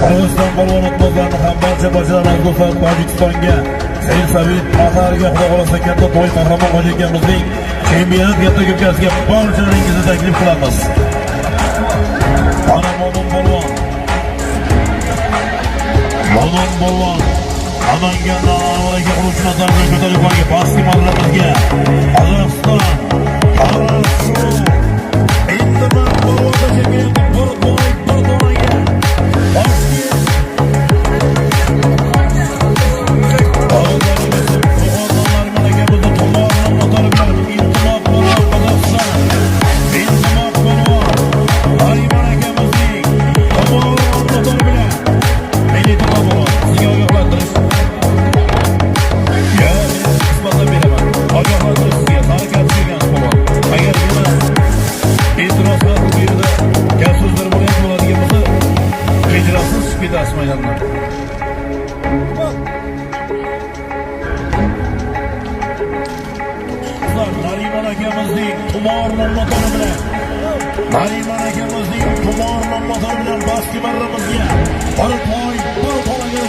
Qirg'iziston polvon o'tmazlarini ham barcha bajalarimiz do'stlar Tojikistonga Said Axarga xudo xolasa katta to'y qahramon hojikamizning chempionat katta ko'kasiga barchalaringizni taklif qilamiz. Ana Mo'min polvon Namangandan Anvarga quruvchi nazarga ko'tarib qo'ygan pastki marratimizga Qozog'iston Indaman polvonda chempionatni bir to'naga Nariman akamizning tumor motori bilan baski marramizga bir to'laga